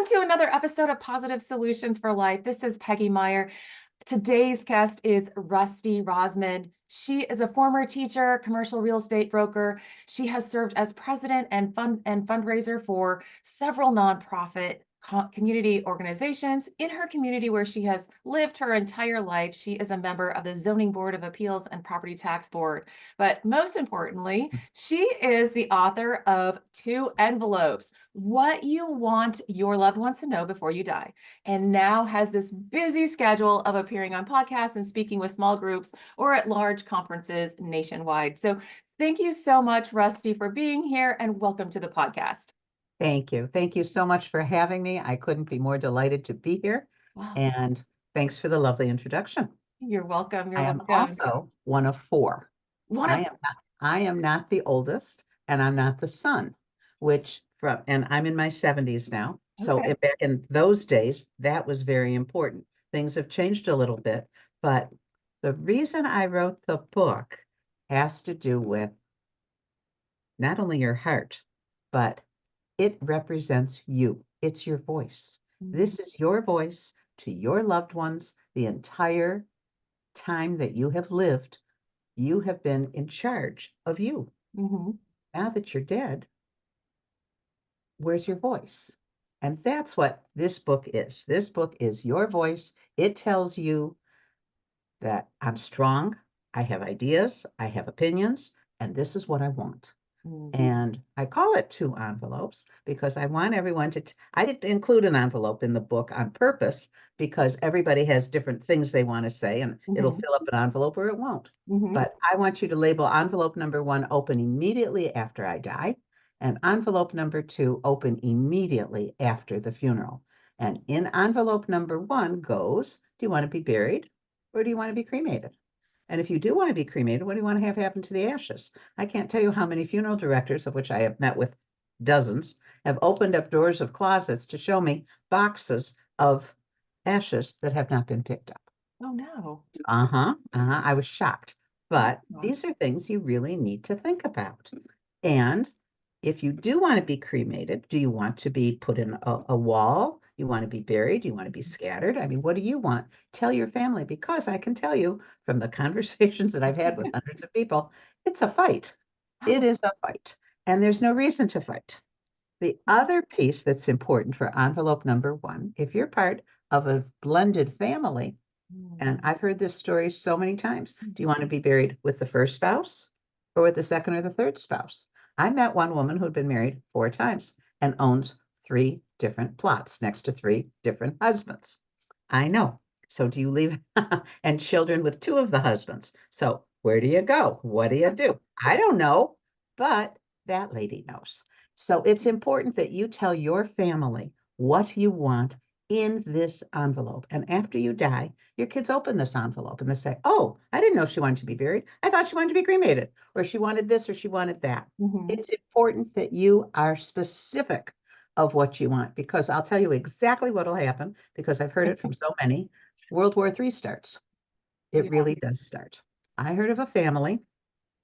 To another episode of Positive Solutions for Life. This is Peggy Meyer. Today's guest is Rusty Rosman. She is a former teacher, commercial real estate broker. She has served as president and fundraiser for several nonprofit community organizations in her community where she has lived her entire life. She is a member of the Zoning Board of Appeals and Property Tax Board. But most importantly, she is the author of Two Envelopes: What You Want Your Loved Ones to Know Before You Die, and now has this busy schedule of appearing on podcasts and speaking with small groups or at large conferences nationwide. So thank you so much, Rusty, for being here, and welcome to the podcast. Thank you. Thank you so much for having me. I couldn't be more delighted to be here. Wow. And thanks for the lovely introduction. You're welcome. You're I am welcome. also one of four. One I of am not, I am not the oldest and I'm not the son, and I'm in my 70s now. So Okay. back in those days, that was very important. Things have changed a little bit, but the reason I wrote the book has to do with not only your heart, but it represents you. It's your voice. Mhm. This is your voice to your loved ones. The entire time that you have lived, you have been in charge of you. Mhm. Now that you're dead, where's your voice? And that's what this book is. This book is your voice. It tells you that I'm strong, I have ideas, I have opinions, and this is what I want. Mhm. And I call it two envelopes because I want everyone to, I didn't include an envelope in the book on purpose because everybody has different things they want to say and it'll Mhm. fill up an envelope or it won't. Mhm. But I want you to label envelope number one open immediately after I die and envelope number two open immediately after the funeral. And in envelope number one goes, do you want to be buried or do you want to be cremated? And if you do want to be cremated, what do you want to have happen to the ashes? I can't tell you how many funeral directors, of which I have met with dozens, have opened up doors of closets to show me boxes of ashes that have not been picked up. Oh no. I was shocked. But Yeah. these are things you really need to think about. And if you do want to be cremated, do you want to be put in a wall? You want to be buried? You want to be scattered? I mean, what do you want? Tell your family, because I can tell you from the conversations that I've had with hundreds of people, it's a fight. It Oh. is a fight. And there's no reason to fight. The other piece that's important for envelope number one, if you're part of a blended family, and I've heard this story so many times. Do you want to be buried with the first spouse or with the second or the third spouse? I met one woman who'd been married 4 times and owns 3 different plots next to 3 different husbands. I know. So do you leave and children with 2 of the husbands? So where do you go? What do you do? I don't know, but that lady knows. So it's important that you tell your family what you want in this envelope. And after you die, your kids open this envelope and they say, oh, I didn't know she wanted to be buried. I thought she wanted to be cremated, or she wanted this, or she wanted that. Mhm. It's important that you are specific of what you want because I'll tell you exactly what will happen because I've heard it from so many. World War III starts. It Yeah. really does start. I heard of a family,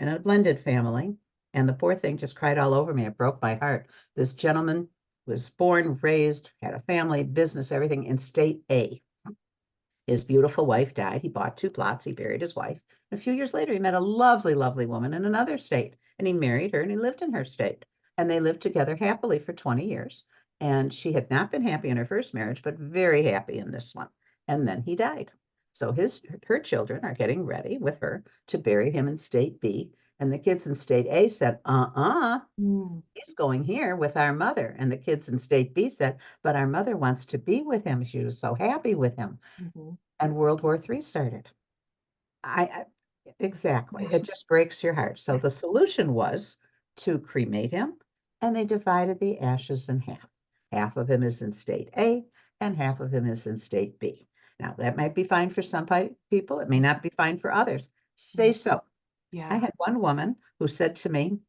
and a blended family, and the poor thing just cried all over me. It broke my heart. This gentleman was born, raised, had a family, business, everything in state A. His beautiful wife died. He bought 2 plots. He buried his wife. A few years later, he met a lovely, lovely woman in another state, and he married her and he lived in her state. And they lived together happily for 20 years. And she had not been happy in her first marriage, but very happy in this one. And then he died. So her children are getting ready with her to bury him in state B. And the kids in state A said, Mm. he's going here with our mother. And the kids in state B said, but our mother wants to be with him. She was so happy with him. Mhm. And World War III started. I exactly. It just breaks your heart. So the solution was to cremate him, and they divided the ashes in half. Half of him is in state A, and half of him is in state B. Now, that might be fine for some people. It may not be fine for others. Say so. I Yeah. had one woman who said to me,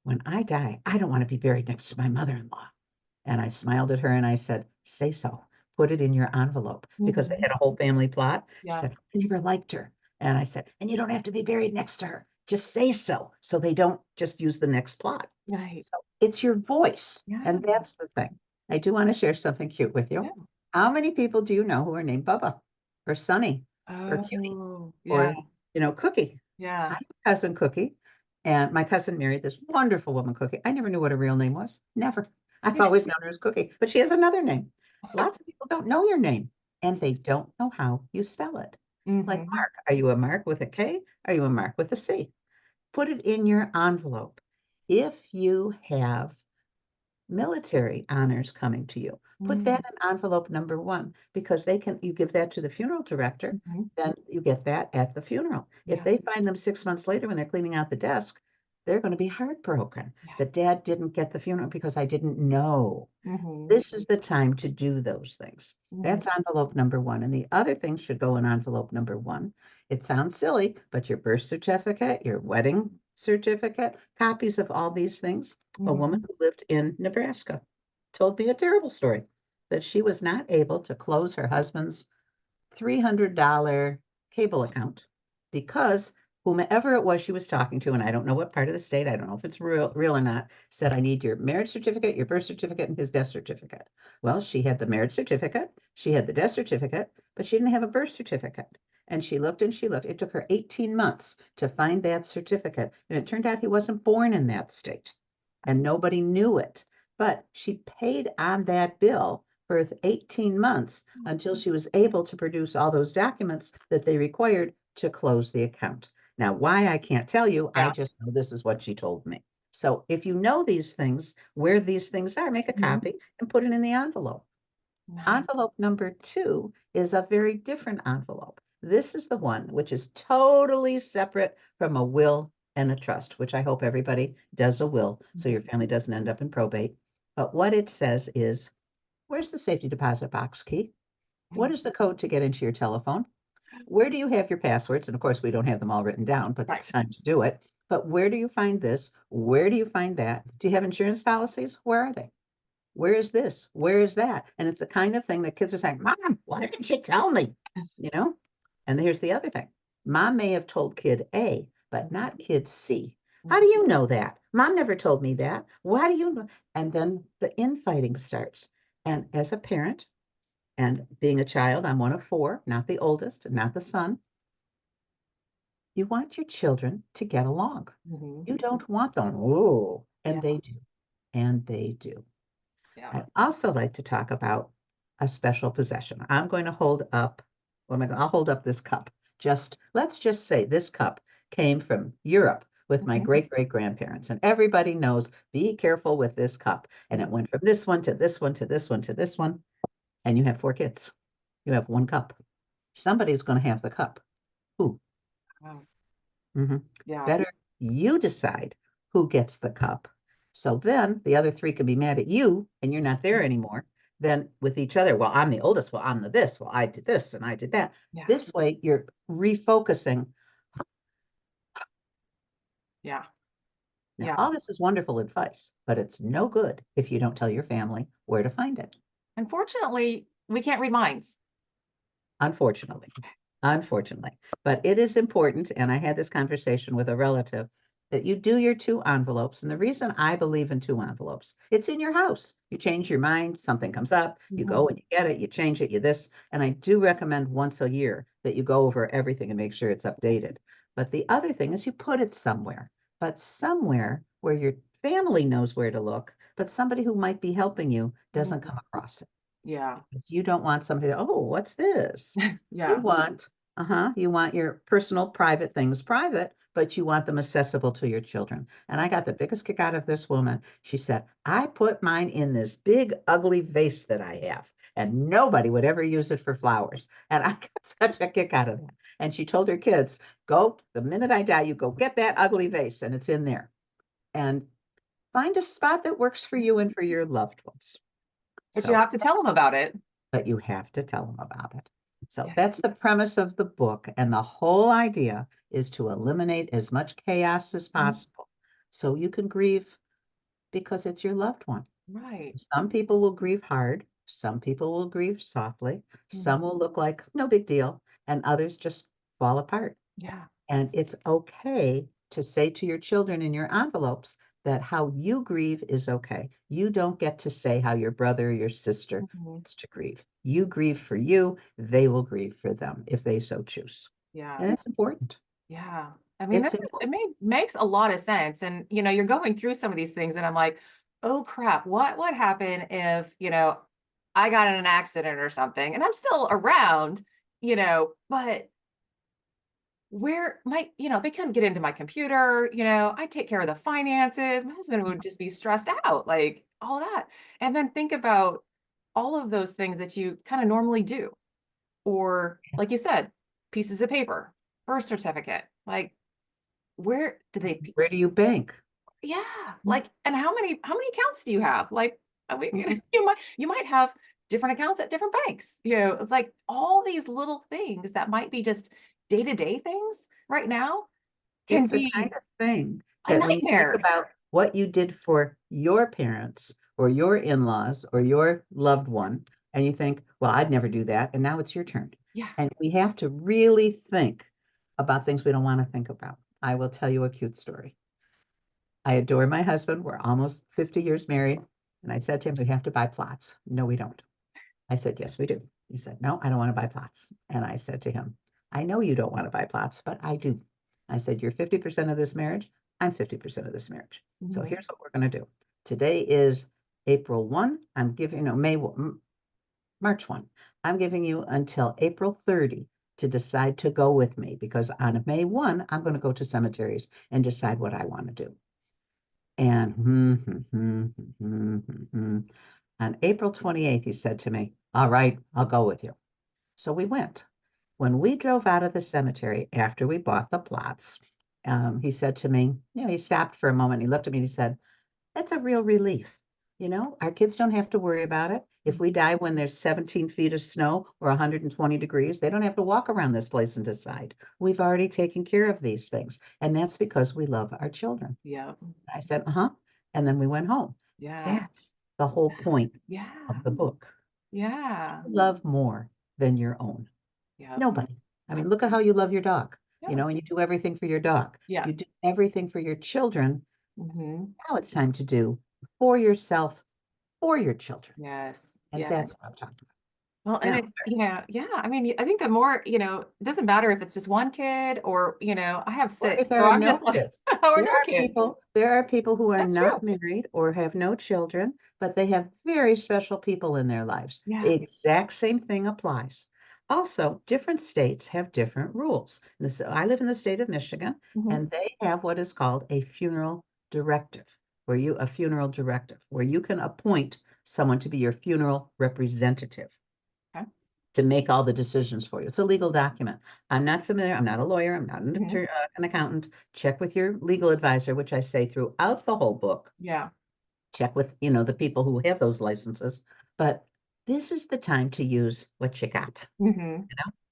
when I die, I don't want to be buried next to my mother-in-law. And I smiled at her and I said, say so. Put it in your envelope because they Mhm. had a whole family plot. She Yeah. said, I never liked her. And I said, and you don't have to be buried next to her. Just say so. So they don't just use the next plot. Right. So it's your voice. Yeah. And that's the thing. I do want to share something cute with you. Yeah. How many people do you know who are named Bubba or Sunny or Cutie Oh, yeah, or, Cookie? I yeah. have a cousin Cookie, and my cousin married this wonderful woman, Cookie. I never knew what her real name was. Never. I've always known her as Cookie, but she has another name. Lots of people don't know your name, and they don't know how you spell it. Like Mm-hmm. Mark. Are you a Mark with a K? Are you a Mark with a C? Put it in your envelope. If you have military honors coming to you, put that in envelope number one because you give that to the funeral director, Mm-hmm. then you get that at the funeral. If Yeah, they find them 6 months later when they're cleaning out the desk, they're going to be heartbroken yeah. that dad didn't get the funeral because I didn't know. Mm-hmm. This is the time to do those things. Mm-hmm. That's envelope number one. And the other thing should go in envelope number one. It sounds silly, but your birth certificate, your wedding certificate, copies of all these things. A woman Mm-hmm. who lived in Nebraska told me a terrible story that she was not able to close her husband's $300 cable account because whomever it was she was talking to, and I don't know what part of the state, I don't know if it's real or not, said, I need your marriage certificate, your birth certificate, and his death certificate. Well, she had the marriage certificate, she had the death certificate, but she didn't have a birth certificate. And she looked and she looked. It took her 18 months to find that certificate. And it turned out he wasn't born in that state and nobody knew it. But she paid on that bill for 18 months until she was able to produce all those documents that they required to close the account. Now, why I can't tell you, I Yeah. just know this is what she told me. So if you know these things, where these things are, make a Mhm. copy and put it in the envelope. Nice. Envelope number two is a very different envelope. This is the one which is totally separate from a will and a trust, which I hope everybody does a will so your family doesn't end up in probate. But what it says is, where's the safety deposit box key? What is the code to get into your telephone? Where do you have your passwords? And of course, we don't have them all written down, but Right. it's time to do it. But where do you find this? Where do you find that? Do you have insurance policies? Where are they? Where is this? Where is that? And it's the kind of thing that kids are saying, Mom, why didn't you tell me? You know? And here's the other thing. Mom may have told kid A, but not kid C. How do you know that? Mom never told me that. Why do you know? And then the infighting starts. And as a parent and being a child, I'm one of four, not the oldest, not the son. You want your children to get along. Mm-hmm. You don't want them, oh, and Yeah. they do. And they do. Yeah. I'd also like to talk about a special possession. I'm going to hold up, what am I going? I'll hold up this cup. Let's just say this cup came from Europe with my Mhm. great great grandparents, and everybody knows be careful with this cup. And it went from this one to this one to this one to this one, and you have four kids. You have one cup. Somebody's going to have the cup. Who? Wow. Mhm. Yeah. Better you decide who gets the cup. So then the other three can be mad at you and you're not there anymore. Then with each other, well, I'm the oldest. Well, I'm the this. Well, I did this and I did that. Yeah. This way you're refocusing. Yeah. Now, Yeah. all this is wonderful advice, but it's no good if you don't tell your family where to find it. Unfortunately, we can't read minds. Unfortunately. Unfortunately. But it is important, and I had this conversation with a relative, that you do your two envelopes. And the reason I believe in two envelopes, it's in your house. You change your mind, something comes up, you Mhm. go and you get it, you change it, you this. And I do recommend once a year that you go over everything and make sure it's updated. But the other thing is you put it somewhere, but somewhere where your family knows where to look, but somebody who might be helping you doesn't Mhm. come across it. Yeah. You don't want somebody to, oh, what's this? You Yeah. want, you want your personal private things private, but you want them accessible to your children. And I got the biggest kick out of this woman. She said, I put mine in this big ugly vase that I have, and nobody would ever use it for flowers. And I got such a kick out of that. And she told her kids, go, the minute I die, you go get that ugly vase, and it's in there. And find a spot that works for you and for your loved ones. But you So have to tell them about it. but you have to tell them about it. So Yeah. that's the premise of the book. And the whole idea is to eliminate as much chaos as Mhm. possible so you can grieve because it's your loved one. Right. Some people will grieve hard, some people will grieve softly, Mhm. some will look like no big deal, and others just fall apart. Yeah. And it's okay to say to your children in your envelopes, that how you grieve is okay. You don't get to say how your brother or your sister Mhm. gets to grieve. You grieve for you, they will grieve for them if they so choose. Yeah. And that's important. Yeah. I mean, It's that's it important. makes a lot of sense. And, you're going through some of these things and I'm like, oh crap, what would happen if, I got in an accident or something and I'm still around, but where my, they couldn't get into my computer, I take care of the finances. My husband would just be stressed out, like all that. And then think about all of those things that you kind of normally do. Or like you said, pieces of paper, birth certificate, like where do they Where do you bank? yeah, like, and how many accounts do you have? Like, Mhm. you might have different accounts at different banks. It's like all these little things that might be just day-to-day things right now can It's the kind be of thing a that when you think nightmare. about what you did for your parents or your in-laws or your loved one, and you think, well, I'd never do that, and now it's your turn. Yeah. And we have to really think about things we don't want to think about. I will tell you a cute story. I adore my husband. We're almost 50 years married. And I said to him, we have to buy plots. No, we don't. I said, yes, we do. He said, no, I don't want to buy plots. And I said to him, I know you don't want to buy plots, but I do. I said, you're 50% of this marriage. I'm 50% of this marriage. So Mhm. here's what we're going to do. Today is April 1. I'm giving, no, March 1. I'm giving you until April 30 to decide to go with me because on May 1, I'm going to go to cemeteries and decide what I want to do. And on April 28th, he said to me, all right, I'll go with you. So we went. When we drove out of the cemetery after we bought the plots, he said to me, he stopped for a moment. He looked at me and he said, that's a real relief. Our kids don't have to worry about it. If we die when there's 17 feet of snow or 120 degrees, they don't have to walk around this place and decide. We've already taken care of these things. And that's because we love our children. Yeah. I said, uh-huh. And then we went home. Yeah. That's the whole point of Yeah. the book. Yeah. Love more than your own. Yeah. Nobody. I Yeah. mean, look at how you love your dog, Yeah. and you do everything for your dog. Yeah. You do everything for your children. Mhm. Now it's time to do for yourself, for your children. Yes. And Yeah. that's what I'm talking Well, and about. it's, yeah, I mean, I think the more, it doesn't matter if it's just one kid or, I have Or if 6, there so are I'm no just like, kids. or There no are kids. people who are That's true. not married or have no children, but they have very special people in their lives. Yeah. The exact same thing applies. Also, different states have different rules. I live in the state of Michigan, Mhm. and they have what is called a funeral directive, a funeral directive, where you can appoint someone to be your funeral representative Okay. to make all the decisions for you. It's a legal document. I'm not familiar. I'm not a lawyer. I'm not Mhm. an accountant. Check with your legal advisor, which I say throughout the whole book. Yeah. Check with, the people who have those licenses. But this is the time to use what you got. Mhm.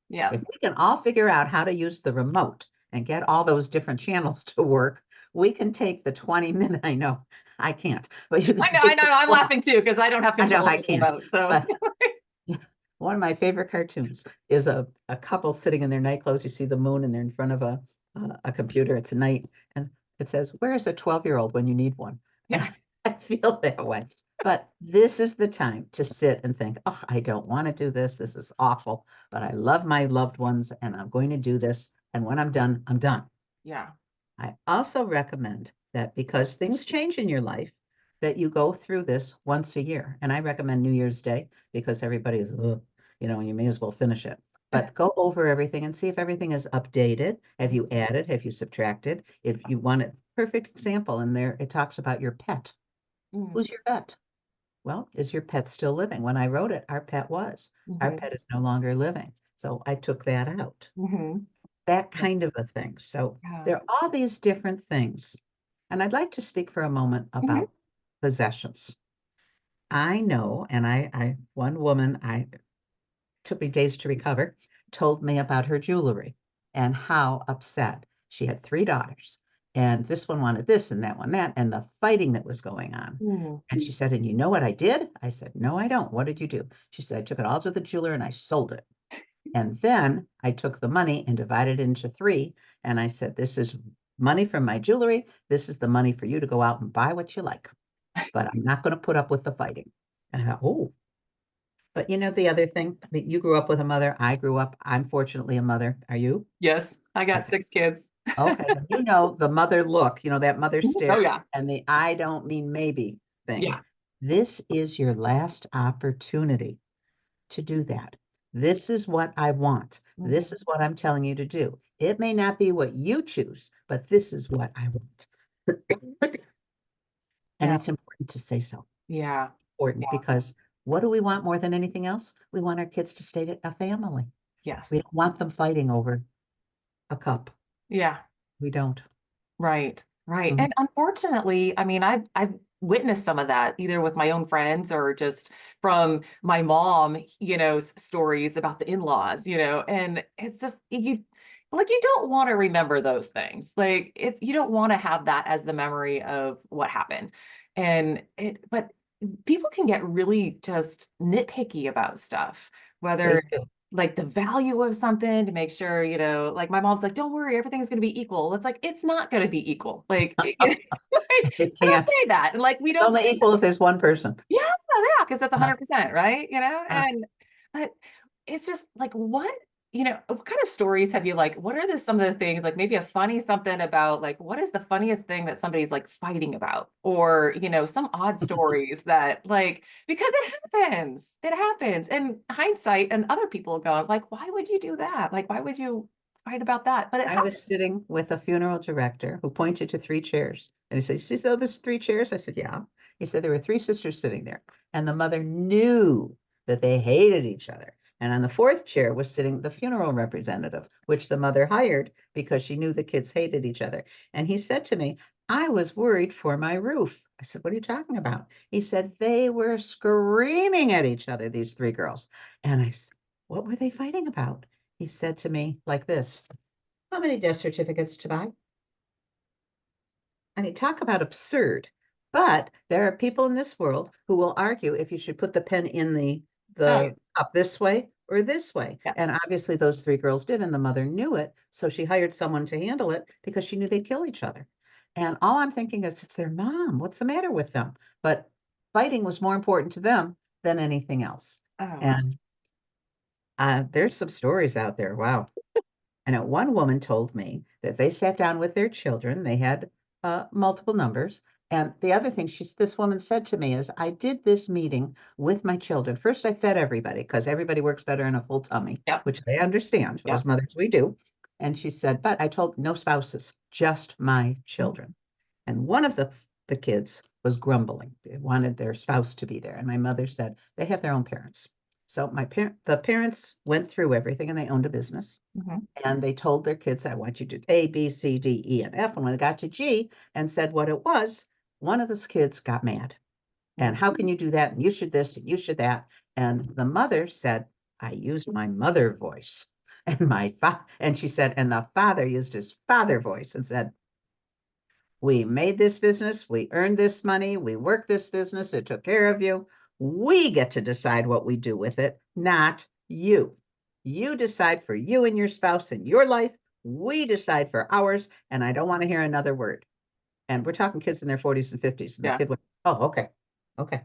Yeah. If we can all figure out how to use the remote and get all those different channels to work, we can take the 20 minutes. I know I can't, but you can I take know, the I'm 20. laughing too because I don't have I know control of I the can't, remote, so but yeah. One of my favorite cartoons is a couple sitting in their night clothes. You see the moon and they're in front of a computer. It's night and it says, where's a 12-year-old when you need one? And yeah. I feel that way. But this is the time to sit and think, oh, I don't want to do this. This is awful, but I love my loved ones and I'm going to do this. And when I'm done, I'm done. Yeah. I also recommend that because things change in your life, that you go through this once a year. And I recommend New Year's Day because everybody is, ugh, and you may as well finish it. But go over everything and see if everything is updated. Have you added? Have you subtracted? If you want a perfect example in there, it talks about your pet. Mm. Who's your pet? Well, is your pet still living? When I wrote it, our pet was. Our Mhm. pet is no longer living. So I took that out. Mhm. That Yeah. kind of a thing. So Yeah. there are all these different things. And I'd like to speak for a moment Mhm. about possessions. I know, and one woman, I took me days to recover, told me about her jewelry and how upset. She had 3 daughters, and this one wanted this and that one that, and the fighting that was going on. Mm. And she said, and you know what I did? I said, no, I don't. What did you do? She said, I took it all to the jeweler and I sold it. And then I took the money and divided it into 3. And I said, this is money from my jewelry. This is the money for you to go out and buy what you like. But I'm not going to put up with the fighting. And I thought, oh, but you know, the other thing, I mean, you grew up with a mother. I grew up, I'm fortunately a mother. Are you? Yes, I got Okay. 6 kids. Okay. Then you know the mother look, you know, that mother Oh stare yeah. and the I don't mean maybe thing. Yeah. This is your last opportunity to do that. This is what I want. This Mhm. is what I'm telling you to do. It may not be what you choose, but this is what I want. And Yeah. it's important to say so. Yeah. Important Yeah. because what do we want more than anything else? We want our kids to stay a family. Yes. We don't want them fighting over a cup. Yeah. We don't. Right. Right. Mhm. And unfortunately, I mean, I've witnessed some of that either with my own friends or just from my mom, stories about the in-laws, and it's just you don't want to remember those things. Like you don't want to have that as the memory of what happened. But people can get really just nitpicky about stuff, They whether it's do. like the value of something to make sure, like my mom's like, don't worry, everything's going to be equal. It's like, it's not going to be equal. Like, It I don't can't. say that. And like, we It's don't, only equal if there's one person. yeah, yeah, because that's Uh, 100%, right? uh, But it's just like, what kind of stories have you like, what are some of the things, like maybe a funny something about like, what is the funniest thing that somebody's like fighting about? Or, some odd stories that like, because it happens. And hindsight and other people go, like, why would you do that? Like, why would you fight about that? But it I was happens. sitting with a funeral director who pointed to three chairs. And he said, "You see, so there's three chairs?" I said, "Yeah." He said there were three sisters sitting there. And the mother knew that they hated each other. And on the fourth chair was sitting the funeral representative, which the mother hired because she knew the kids hated each other. And he said to me, "I was worried for my roof." I said, "What are you talking about?" He said, "They were screaming at each other, these three girls." And I said, "What were they fighting about?" He said to me like this. How many death certificates to buy? I mean, talk about absurd. But there are people in this world who will argue if you should put the pen in Oh, yeah. the up this way or this way. Yeah. And obviously those three girls did, and the mother knew it. So she hired someone to handle it because she knew they'd kill each other. And all I'm thinking is it's their mom. What's the matter with them? But fighting was more important to them than anything else. Oh, And there's some stories out there. Wow. And one woman told me that they sat down with their children. They had multiple numbers. And the other thing this woman said to me is, I did this meeting with my children. First, I fed everybody because everybody works better in a full tummy, yep. which I understand. Yep. As mothers, we do. And she said, but I told no spouses, just my children. And one of the kids was grumbling. They wanted their spouse to be there. And my mother said, they have their own parents. So the parents went through everything and they owned a business. Mhm. And they told their kids, I want you to do A, B, C, D, E, and F. And when they got to G and said what it was, one of those kids got mad. And how can you do that? And you should this and you should that. And the mother said, I used my mother voice. And she said, and the father used his father voice and said, we made this business, we earned this money, we worked this business, it took care of you. We get to decide what we do with it, not you. You decide for you and your spouse and your life. We decide for ours, and I don't want to hear another word. And we're talking kids in their 40s and 50s. And the Yeah. kid went, oh, okay. Okay.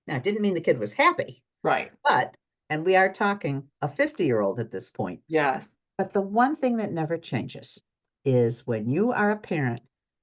Now, it didn't mean the kid was happy, Right. but, and we are talking a 50-year-old at this point. Yes. But the one thing that never changes is when you are a parent,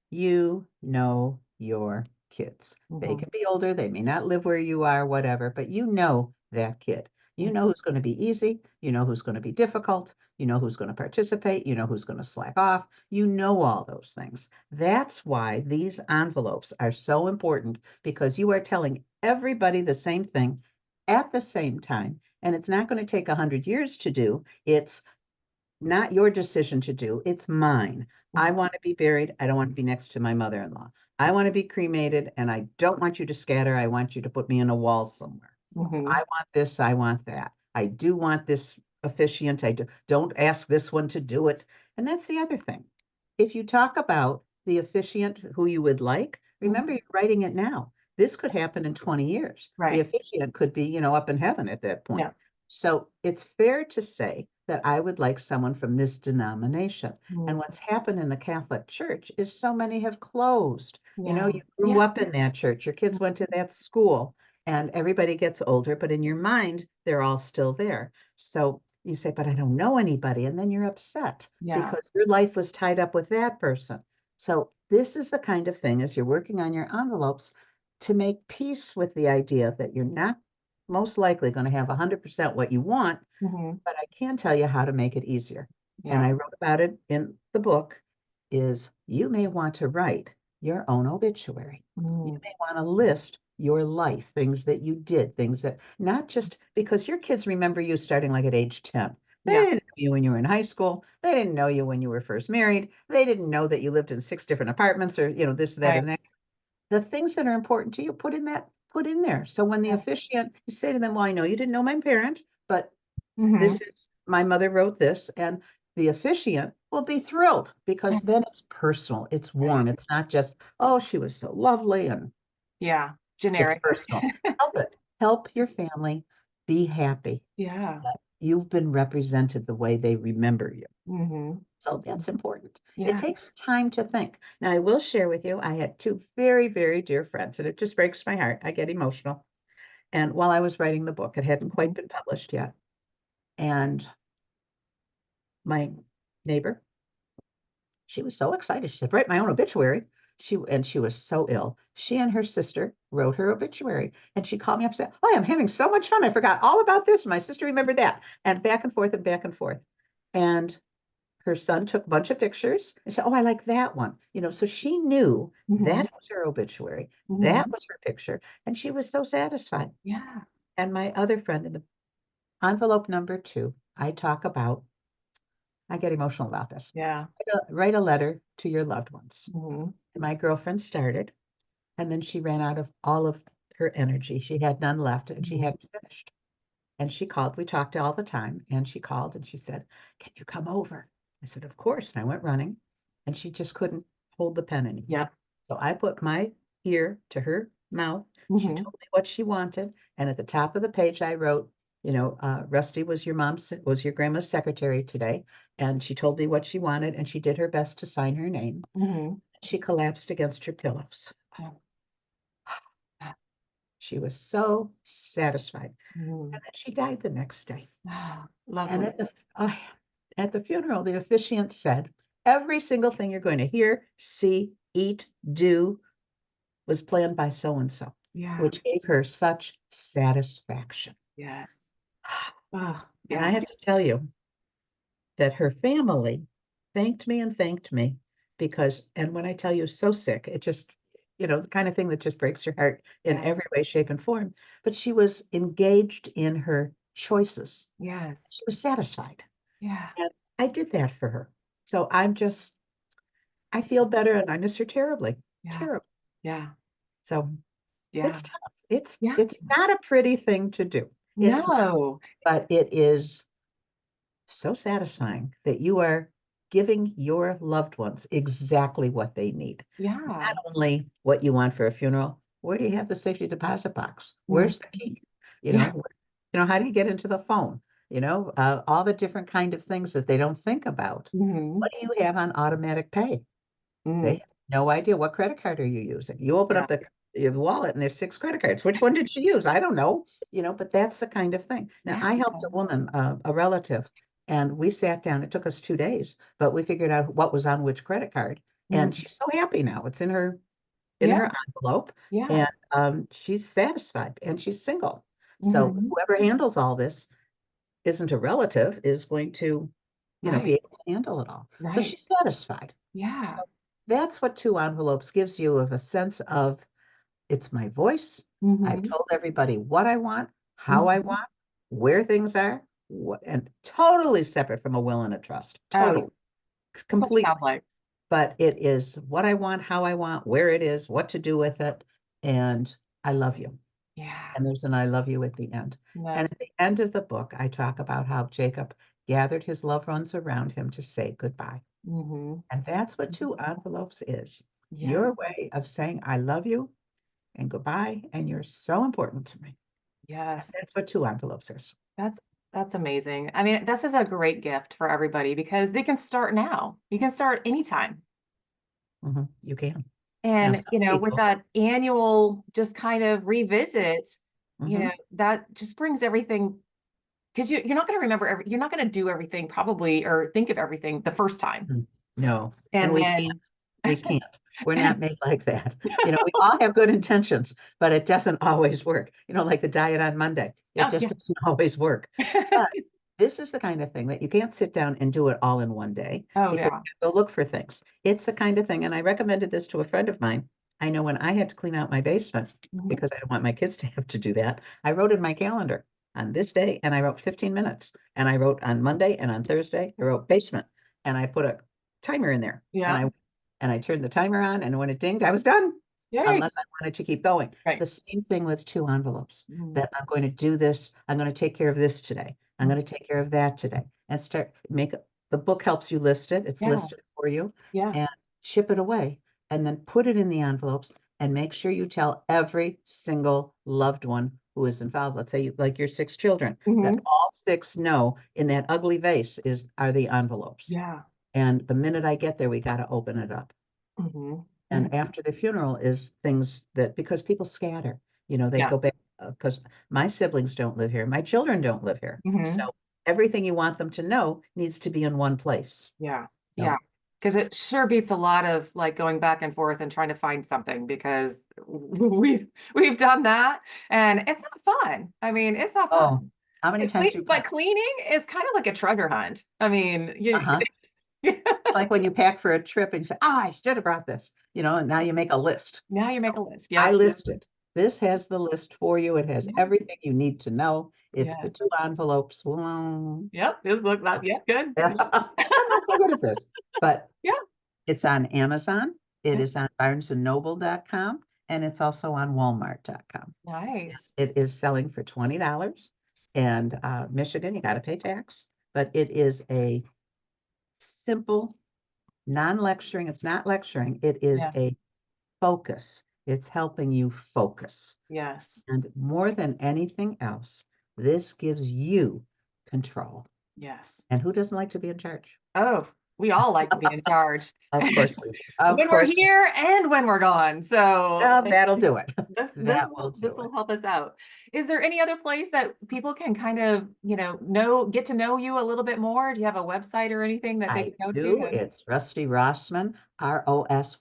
you know your kids. They Mhm. can be older, they may not live where you are, whatever, but you know that kid. You know who's going to be easy, you know who's going to be difficult, you know who's going to participate, you know who's going to slack off. You know all those things. That's why these envelopes are so important because you are telling everybody the same thing at the same time. And it's not going to take 100 years to do. It's not your decision to do, it's mine. I Mhm. want to be buried. I don't want to be next to my mother-in-law. I want to be cremated and I don't want you to scatter. I want you to put me in a wall somewhere. I Mhm. want this, I want that. I do want this officiant. Don't ask this one to do it. And that's the other thing. If you talk about the officiant who you would like, remember Mhm. you're writing it now. This could happen in 20 years. The Right. officiant could be, up in heaven at that point. Yeah. So it's fair to say that I would like someone from this denomination. And Mm. what's happened in the Catholic Church is so many have closed. You know, Yeah. you grew Yeah. up in that church, your kids went to that school, and everybody gets older, but in your mind, they're all still there. So you say, but I don't know anybody. And then you're upset Yeah. because your life was tied up with that person. So this is the kind of thing as you're working on your envelopes to make peace with the idea that you're not most likely going to have 100% what you want, Hmm. but I can tell you how to make it easier. And Yeah. I wrote about it in the book is you may want to write your own obituary. You Mm. may want to list your life, things that you did, things that not just because your kids remember you starting like at age 10. They Yeah. didn't know you when you were in high school. They didn't know you when you were first married. They didn't know that you lived in 6 different apartments or, this, that, Right. and that. The things that are important to you, put in there. So when the Yeah. officiant, you say to them, well, I know you didn't know my parent, but this Hmm. is my mother wrote this, and the officiant will be thrilled because then it's personal, it's Right. warm, it's not just, oh, she was so lovely, and Yeah. it's Generic. personal. Help it. Help your family be happy Yeah. that you've been represented the way they remember you. Hmm. So that's important. It Yeah. takes time to think. Now, I will share with you, I had two very, very dear friends, and it just breaks my heart. I get emotional. And while I was writing the book, it hadn't Hmm. quite been published yet. And my neighbor, she was so excited. She said, write my own obituary. She was so ill. She and her sister wrote her obituary. And she called me up and said, oh, I'm having so much fun. I forgot all about this. My sister remembered that. And back and forth and back and forth. And her son took a bunch of pictures and said, oh, I like that one. So she knew Hmm. that was her obituary. That Hmm. was her picture. And she was so satisfied. Yeah. And my other friend in the envelope number 2, I talk about, I get emotional about this. Yeah. Write a letter to your loved ones. Hmm. My girlfriend started, and then she ran out of all of her energy. She had none left, and she Hmm. hadn't finished. And she called. We talked all the time, and she called and she said, can you come over? I said, of course. And I went running, and she just couldn't hold the pen anymore. Yeah. So I put my ear to her mouth. She Hmm. told me what she wanted, and at the top of the page, I wrote, Rusty was your grandma's secretary today, and she told me what she wanted, and she did her best to sign her name. Hmm. She collapsed against her pillows. Yeah. She was so satisfied. Mm. And then she died the next day. Ah, And lovely. at the funeral, the officiant said, every single thing you're going to hear, see, eat, do was planned by so and so, Yeah. which gave her such satisfaction. Yes. Oh, And I yeah. have to tell you that her family thanked me because, and when I tell you so sick, it just, the kind of thing that just breaks your heart in Yeah. every way, shape, and form. But she was engaged in her choices. Yes. She was satisfied. Yeah. And I did that for her. So I feel better and I miss her terribly, Yeah. terribly. Yeah. So Yeah. it's tough. It's Yeah. it's not a pretty thing to do. It's not, No. but it is so satisfying that you are giving your loved ones exactly what they need. Yeah. Not only what you want for a funeral, where do you have the safety deposit box? Mm. Where's the key? Yeah. How do you get into the phone? All the different kind of things that they don't think about. Hmm. What do you have on automatic pay? They Mm. have no idea. What credit card are you using? You open Yeah. up your wallet and there's 6 credit cards. Which one did she use? I don't know. But that's the kind of thing. Now, Yeah. I helped a woman, a relative, and we sat down. It took us 2 days, but we figured out what was on which credit card. And Mm. she's so happy now. It's in her Yeah. envelope, Yeah. and she's satisfied, and she's single. So Hmm. whoever handles all this isn't a relative, is going to, be Right. able to handle it all. So Right. she's satisfied. So Yeah. that's what 2 envelopes gives you of a sense of it's my voice. I've Hmm. told everybody what I want, how I Hmm. want, where things are, and totally separate from a will and a trust. Oh, yeah. Totally, That's what it completely. sounds like. But it is what I want, how I want, where it is, what to do with it, and I love you. Yeah. And there's an I love you at the end. And Yes. at the end of the book, I talk about how Jacob gathered his loved ones around him to say goodbye. Hmm. And that's what 2 envelopes is. Yeah. Your way of saying, I love you and goodbye, and you're so important to me. Yes. That's what 2 envelopes is. That's That's amazing. I mean, this is a great gift for everybody because they can start now. You can start anytime. You can. Now, And, some with people, that annual just kind of revisit, mhm, that just brings everything because you're not going to remember you're not going to do everything probably or think of everything the first time. mm, no, and And we can't. then, We can't. We're not made like that. We all have good intentions, but it doesn't always work. Like the diet on Monday. It oh, just yeah. doesn't always work. But this is the kind of thing that you can't sit down and do it all in one day Oh, because yeah. you have to look for things. It's the kind of thing, and I recommended this to a friend of mine. I know when I had to clean out my basement Mhm. because I don't want my kids to have to do that, I wrote in my calendar on this day and I wrote 15 minutes. And I wrote on Monday and on Thursday, I wrote basement and I put a timer in there Yeah. and I turned the timer on, and when it dinged, I was done, Yay. unless I wanted to keep going. Right. The same thing with two envelopes Mhm. that I'm going to do this. I'm going to take care of this today. I'm going to take care of that today. And start make the book helps you list it. It's Yeah. listed for you Yeah. and ship it away. And then put it in the envelopes and make sure you tell every single loved one who is involved. Let's say like your 6 children, that Hmm. all 6 know in that ugly vase are the envelopes. Yeah. And the minute I get there, we got to open it up. Hmm. And after the funeral is things that, because people scatter, they Yeah. go back, because my siblings don't live here, my children don't live here. So Hmm. everything you want them to know needs to be in one place. Yeah. Yeah. So, Because it sure beats a lot of like going back and forth and trying to find something because we've done that and it's not fun. I mean, it's not oh, fun. how many times you But pack? cleaning is kind of like a treasure hunt. I mean, Uh-huh. It's like when you pack for a trip and you say, I should have brought this, and now you make a list. now you So make a list. I Yep. listed. This has the list for you. It has Yeah. everything you need to know. It's the Yes. 2 envelopes. Well, Yep. It look like, yep. Good. I'm not so good at this, but Yeah. it's on Amazon. It Yeah. is on barnesandnoble.com, and it's also on walmart.com. Nice. It is selling for $20. And Michigan, you got to pay tax, but it is a simple, non-lecturing. It's not lecturing. It is Yes. a focus. It's helping you focus. Yes. And more than anything else, this gives you control. Yes. And who doesn't like to be in charge? Oh, we all like to be in charge Of course we do. Of when we're course. here and when we're gone. So That'll do it. this That will this do it. will help us out. Is there any other place that people can kind of, get to know you a little bit more? Do you have a website or anything that they I can go to? do. It's Rusty Rossman,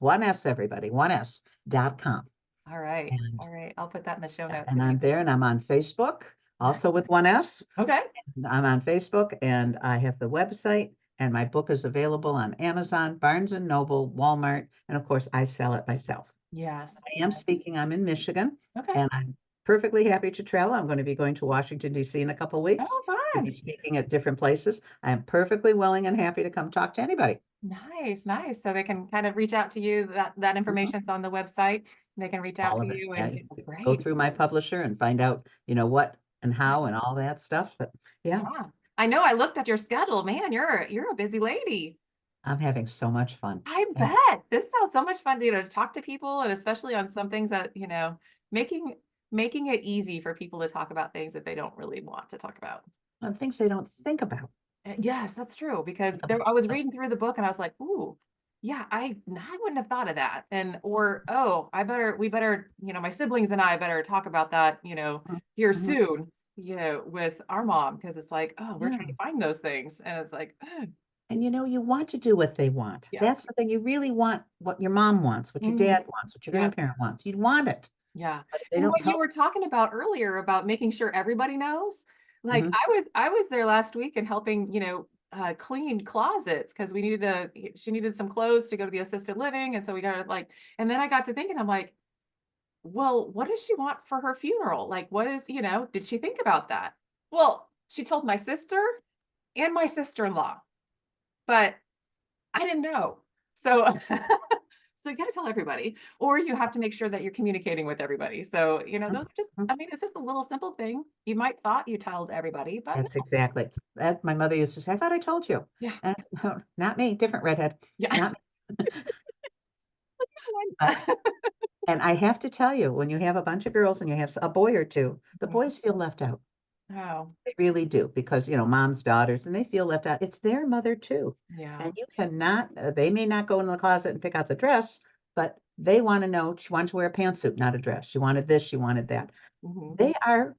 one S, everybody, 1S.com. All right. And, All right. I'll put that in the show notes and if I'm people. there and I'm on Facebook, Nice. also with 1S. Okay. And I'm on Facebook and I have the website and my book is available on Amazon, Barnes and Noble, Walmart, and of course I sell it myself. Yes. I am Yeah. speaking. I'm in Michigan, Okay. and I'm perfectly happy to travel. I'm going to be going to Washington, D.C. in a couple of weeks Oh, to be fun. speaking at different places. I am perfectly willing and happy to come talk to anybody. Nice, nice. So they can kind of reach out to you. That Mhm. information's on the website. They can reach out All to of it. you Yeah, and you can go great. through my publisher and find out, what and how and all that stuff. But yeah, Yeah. I know I looked at your schedule. Man, you're a busy lady. I'm having so much fun. I And bet. This sounds so much fun, to talk to people and especially on some things that, making making it easy for people to talk about things that they don't really want to talk about. things they don't think about. Yes, that's true because Think there about I was stuff. reading through the book and I was like, "Ooh, yeah, I wouldn't have thought of that." And or, "Oh, we better, my siblings and I better talk about that, Mhm. here Mhm. soon, with our mom because it's like, oh, we're trying Yeah. to find those things." And it's like, "Ugh, And you want to do what they want. yeah. That's the thing. You really want what your mom wants, what your Mhm. dad wants, what your Yeah. grandparent wants. You'd want it, Yeah. but if they And don't what you help. were talking about earlier about making sure everybody knows, like Mhm. I was there last week and helping, clean closets because she needed some clothes to go to the assisted living. And so we got to and then I got to thinking, I'm like, well, what does she want for her funeral? Like, did she think about that? Well, she told my sister and my sister-in-law, but I didn't know. So so you gotta tell everybody, or you have to make sure that you're communicating with everybody. So, Mhm. those are just Mhm. I mean, it's just a little simple thing. You might thought you told everybody, but That's no. exactly that. My mother used to say, "I thought I told you." Yeah. And, no, not me, different redhead, Yeah. not me. But, and I have to tell you, when you have a bunch of girls and you have a boy or two, the Mhm. boys feel left out. Oh, They really do, because, mom's daughters, and they feel left out. It's their mother too. yeah. And you cannot, they may not go in the closet and pick out the dress, but they want to know she wanted to wear a pantsuit, not a dress. She wanted this, she wanted that. Hmm. They are,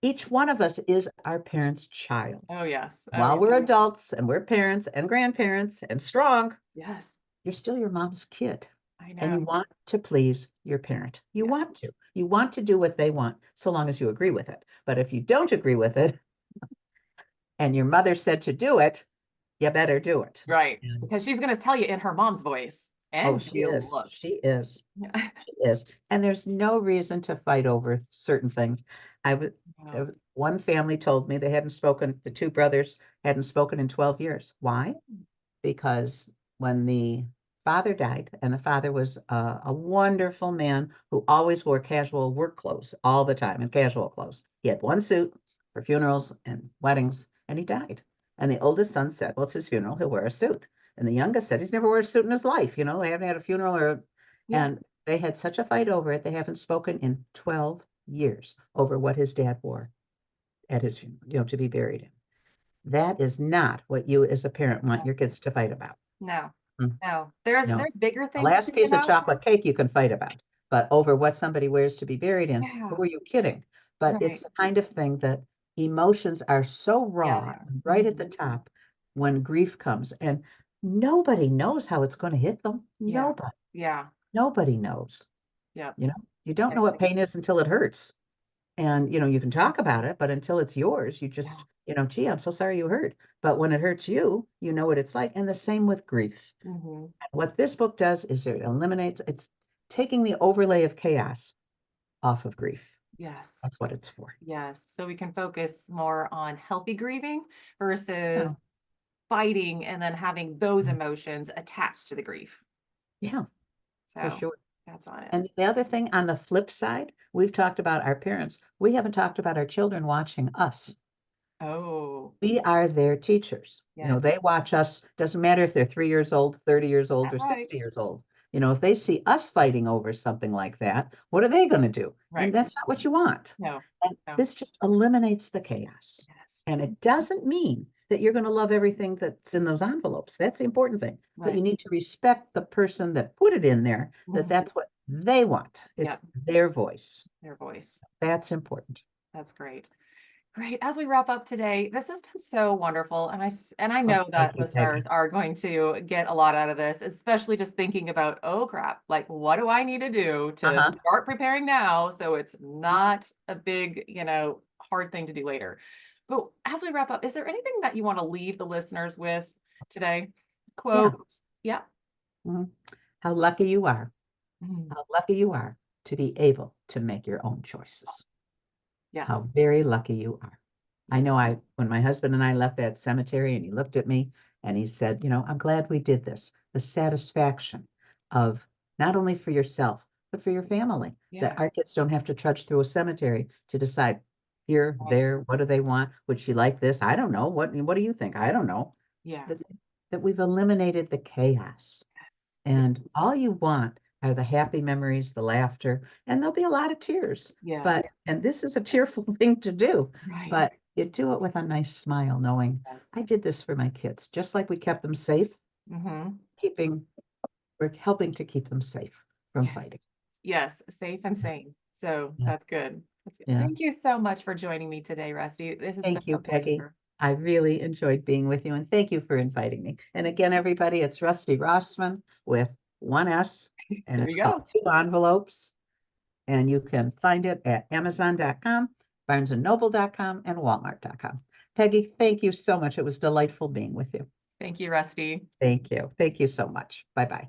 each one of us is our parent's child. Oh, yes. Oh, While yeah. we're adults and we're parents and grandparents and strong, Yes. you're still your mom's kid. I And know. you want to please your parent. You Yeah. want to. You want to do what they want, so long as you agree with it. But if you don't agree with it and your mother said to do it, you better do it. Right. And, Because she's going to tell you in her mom's voice oh, and give she you a is. look. She is. Yeah. She is. And there's no reason to fight over certain things. I was Wow. one family told me they hadn't spoken, the two brothers hadn't spoken in 12 years. Why? Because when the father died, and the father was a wonderful man who always wore casual work clothes all the time and casual clothes. He had one suit for funerals and weddings, and he died. And the oldest son said, well, it's his funeral, he'll wear a suit. And the youngest said, he's never worn a suit in his life. They haven't had a funeral Yeah. and they had such a fight over it. They haven't spoken in 12 years over what his dad wore at his funeral, to be buried in. That is not what you as a parent want your kids to fight about. No. Mm. No. There's No, there's bigger the things to last think piece of about. chocolate cake you can fight about, but over what somebody wears to be buried in, who Yeah. are you kidding? But it's Right. the kind of thing that emotions are so Yeah, raw, they are. right at the Mhm. top when grief comes, and nobody knows how it's going to hit them. Yeah. Nobody, Yeah. nobody knows. Yep. You know, you don't I know what agree. pain is until it hurts. And, you can talk about it, but until it's yours, you Yeah. just, gee, I'm so sorry you hurt. But when it hurts you, you know what it's like. And the same with grief. Hmm. What this book does is it's taking the overlay of chaos off of grief. Yes. That's what it's for. Yes. So we can focus more on healthy grieving Yeah, versus fighting and then having those emotions attached to the grief. yeah, for So sure. that's on it. And the other thing on the flip side, we've talked about our parents. We haven't talked about our children watching us. Oh, We are their teachers. yes. They watch us, doesn't matter if they're 3 years old, 30 years old, or That's right. 60 years old. If they see us fighting over something like that, what are they going to do? And Right. that's not what you want. No. And No. this just eliminates the chaos. Yes. And it doesn't mean that you're going to love everything that's in those envelopes. That's the important thing. But Right. you need to respect the person that put it in there, that Mhm. that's what they want. It's Yep. their voice. Their voice. That's important. That's great. Great. As we wrap up today, this has been so wonderful. And I Oh, know thank that you, listeners Peggy. are going to get a lot out of this, especially just thinking about, oh crap, like what do I need to do to Uh-huh. start preparing now so it's not a big, hard thing to do later. But as we wrap up, is there anything that you want to leave the listeners with today? Yeah. Quotes? Yeah. Mhm. How lucky you are. Mhm. How lucky you are to be able to make your own choices. How Yes. very lucky you are. I Yeah. know when my husband and I left that cemetery and he looked at me and he said, I'm glad we did this. The satisfaction of not only for yourself, but for your family, that Yeah. our kids don't have to trudge through a cemetery to decide here, Right. there, what do they want? Would she like this? I don't know. What do you think? I don't know. Yeah. That, that we've eliminated the chaos. Yes. And Yes. all you want are the happy memories, the laughter, and there'll be a lot of tears. Yes. And this is a tearful thing to do, Right. but you do it with a nice smile, knowing Yes. I did this for my kids, just like we kept them safe, Hmm. keeping, we're helping to keep them safe from Yes. fighting. Yes, safe and Yeah, sane. So yeah, that's good. That's good. yeah. Thank you so much for joining me today, Rusty. This has been Thank you, a Peggy. pleasure. I really enjoyed being with you, and thank you for inviting me. And again, everybody, it's Rusty Rosman with one S, and There it's you called go. Two Envelopes. And you can find it at Amazon.com, BarnesandNoble.com, and Walmart.com. Peggy, thank you so much. It was delightful being with you. Thank you, Rusty. Thank you. Thank you so much. Bye bye.